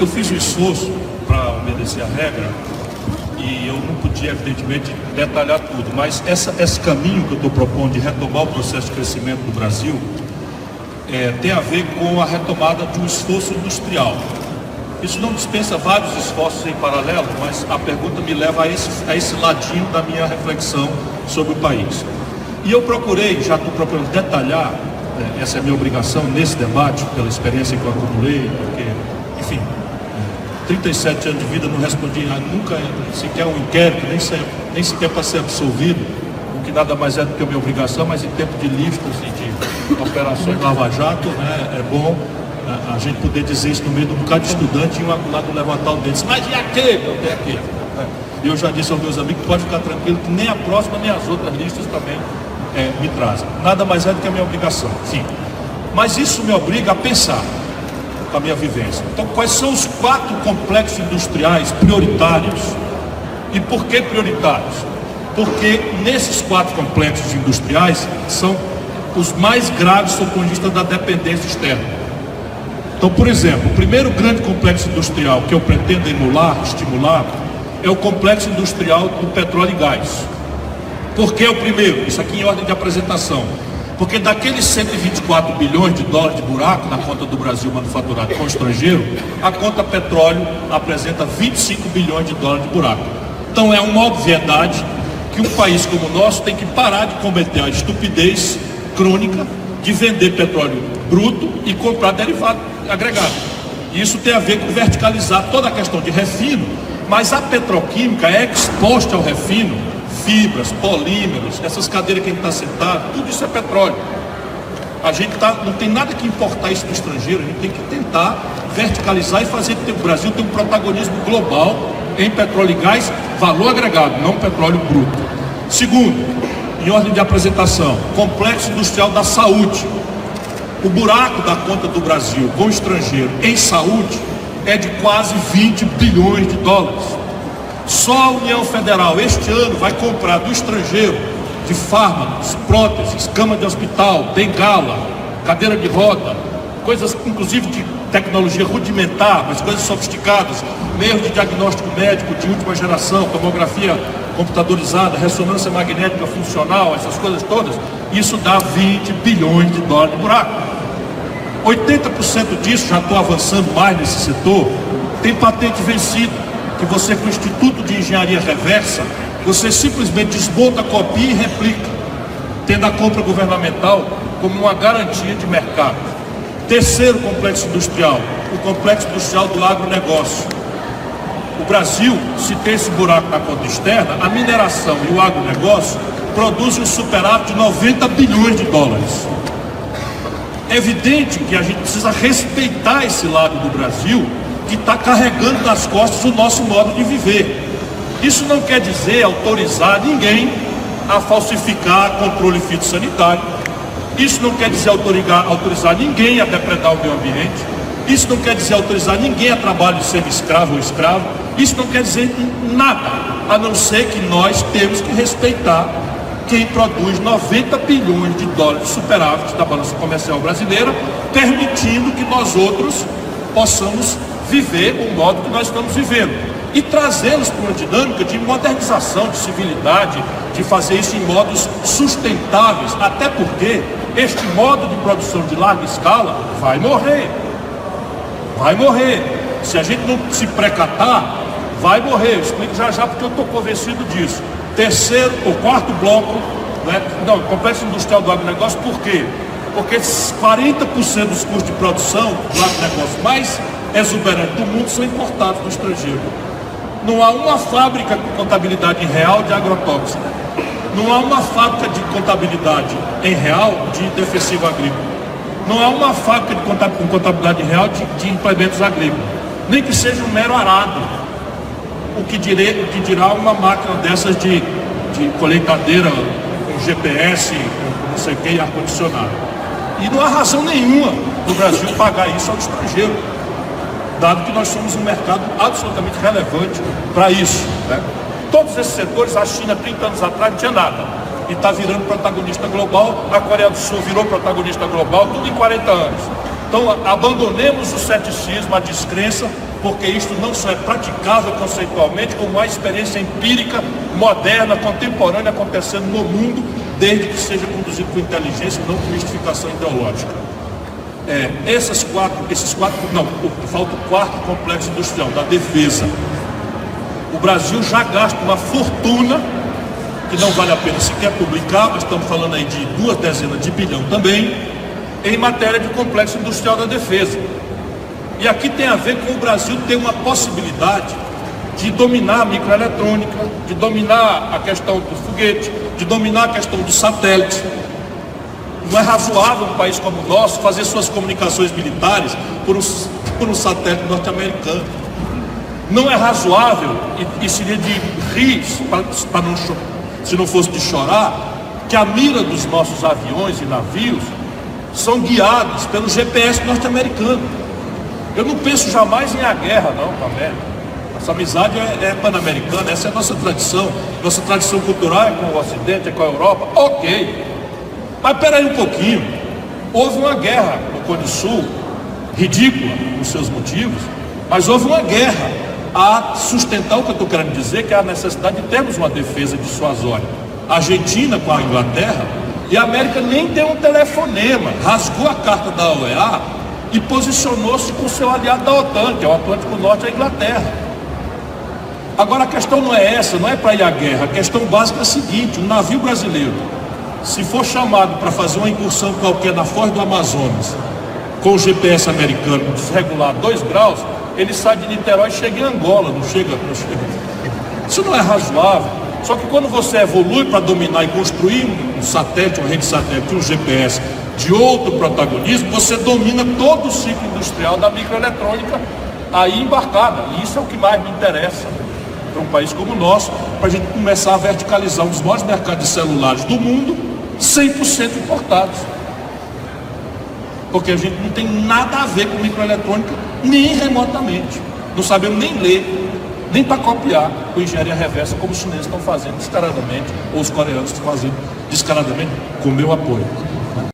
eu fiz um esforço para obedecer a regra e eu não podia, evidentemente, detalhar tudo, mas esse caminho que eu estou propondo de retomar o processo de crescimento do Brasil tem a ver com a retomada de um esforço industrial. Isso não dispensa vários esforços em paralelo, mas a pergunta me leva a esse ladinho da minha reflexão sobre o país. E eu procurei, já estou procurando detalhar, essa é a minha obrigação nesse debate, pela experiência que eu acumulei, porque, enfim, 37 anos de vida, não respondi nunca sequer um inquérito, nem sequer para ser absolvido, o que nada mais é do que a minha obrigação, mas em tempo de listas e de operações Lava Jato, né, é bom a gente poder dizer isso no meio de um bocado de estudante e um lado levantar o dedo, mas e aquele? Eu tenho aquele. E eu já disse aos meus amigos, pode ficar tranquilo, que nem a próxima nem as outras listas também me trazem. Nada mais é do que a minha obrigação, sim. Mas isso me obriga a pensar com a minha vivência. Então, quais são os 4 complexos industriais prioritários? E por que prioritários? Porque nesses 4 complexos industriais são os mais graves do ponto de vista da dependência externa. Então, por exemplo, o primeiro grande complexo industrial que eu pretendo estimular, é o complexo industrial do petróleo e gás. Por que o primeiro? Isso aqui em ordem de apresentação. Porque daqueles 124 bilhões de dólares de buraco na conta do Brasil manufaturado com o estrangeiro, a conta petróleo apresenta 25 bilhões de dólares de buraco. Então é uma obviedade que um país como o nosso tem que parar de cometer a estupidez crônica de vender petróleo bruto e comprar derivado agregado. Isso tem a ver com verticalizar toda a questão de refino, mas a petroquímica é exposta ao refino, fibras, polímeros, essas cadeiras que a gente está sentado, tudo isso é petróleo. A gente não tem nada que importar isso do estrangeiro, a gente tem que tentar verticalizar e fazer que o Brasil tenha um protagonismo global em petróleo e gás, valor agregado, não petróleo bruto. Segundo, em ordem de apresentação, complexo industrial da saúde. O buraco da conta do Brasil com o estrangeiro em saúde é de quase 20 bilhões de dólares. Só a União Federal este ano vai comprar do estrangeiro de fármacos, próteses, cama de hospital, bengala, cadeira de roda, coisas inclusive de tecnologia rudimentar, mas coisas sofisticadas, meios de diagnóstico médico de última geração, tomografia computadorizada, ressonância magnética funcional, essas coisas todas, isso dá 20 bilhões de dólares de buraco. 80% disso, já estou avançando mais nesse setor, tem patente vencida, que você com o Instituto de Engenharia Reversa, você simplesmente desmonta, copia e replica, tendo a compra governamental como uma garantia de mercado. Terceiro complexo industrial, o complexo industrial do agronegócio. O Brasil, se tem esse buraco na conta externa, a mineração e o agronegócio produzem um superávit de 90 bilhões de dólares. É evidente que a gente precisa respeitar esse lado do Brasil que está carregando nas costas o nosso modo de viver. Isso não quer dizer autorizar ninguém a falsificar controle fitossanitário. Isso não quer dizer autorizar ninguém a depredar o meio ambiente. Isso não quer dizer autorizar ninguém a trabalho de semi-escravo ou escravo. Isso não quer dizer nada, a não ser que nós temos que respeitar quem produz 90 bilhões de dólares de superávit da balança comercial brasileira, permitindo que nós outros possamos viver o modo que nós estamos vivendo e trazê-los para uma dinâmica de modernização, de civilidade, de fazer isso em modos sustentáveis, até porque este modo de produção de larga escala vai morrer. Vai morrer. Se a gente não se precatar, vai morrer. Eu explico já porque eu estou convencido disso. Terceiro ou quarto bloco, complexo industrial do agronegócio, por quê? Porque 40% dos custos de produção do agronegócio mais exuberantes do mundo são importados do estrangeiro. Não há uma fábrica com contabilidade em real de agrotóxico. Não há uma fábrica de contabilidade em real de defensivo agrícola. Não há uma fábrica com contabilidade real de implementos agrícolas. Nem que seja um mero arado. O que dirá uma máquina dessas de colheitadeira com GPS, com não sei o que, e ar-condicionado. E não há razão nenhuma do Brasil pagar isso ao estrangeiro, dado que nós somos um mercado absolutamente relevante para isso, né? Todos esses setores, a China 30 anos atrás não tinha nada, e está virando protagonista global, a Coreia do Sul virou protagonista global, tudo em 40 anos. Então abandonemos o ceticismo, a descrença porque isto não só é praticável conceitualmente, como há experiência empírica, moderna, contemporânea acontecendo no mundo, desde que seja conduzido com inteligência e não com mistificação ideológica. Falta o quarto complexo industrial, da defesa. O Brasil já gasta uma fortuna, que não vale a pena sequer publicar, mas estamos falando aí de 200 bilhões também, em matéria de complexo industrial da defesa. E aqui tem a ver com o Brasil ter uma possibilidade de dominar a microeletrônica, de dominar a questão do foguete, de dominar a questão do satélite. Não é razoável um país como o nosso fazer suas comunicações militares por um satélite norte-americano. Não é razoável, e seria de rir, se não fosse de chorar, que a mira dos nossos aviões e navios são guiados pelo GPS norte-americano. Eu não penso jamais em a guerra, não, com a América. Essa amizade é pan-americana, essa é a nossa tradição cultural é com o Ocidente, é com a Europa, ok. Mas peraí um pouquinho, houve uma guerra no Cone Sul, ridícula nos seus motivos, mas houve uma guerra a sustentar o que eu estou querendo dizer, que é a necessidade de termos uma defesa dissuasória. A Argentina com a Inglaterra, e a América nem deu um telefonema, rasgou a carta da OEA e posicionou-se com o seu aliado da OTAN, que é o Atlântico Norte, a Inglaterra. Agora a questão não é essa, não é para ir à guerra, a questão básica é a seguinte: um navio brasileiro, se for chamado para fazer uma incursão qualquer na foz do Amazonas, com o GPS americano desregular 2 graus, ele sai de Niterói e chega em Angola, não chega. Isso não é razoável. Só que quando você evolui para dominar e construir um satélite, uma rede satélite, um GPS de outro protagonismo, você domina todo o ciclo industrial da microeletrônica aí embarcada. E isso é o que mais me interessa para um país como o nosso, para a gente começar a verticalizar um dos maiores mercados de celulares do mundo, 100% importados. Porque a gente não tem nada a ver com microeletrônica, nem remotamente. Não sabemos nem ler, nem para copiar com engenharia reversa, como os chineses estão fazendo descaradamente, ou os coreanos estão fazendo descaradamente, com meu apoio.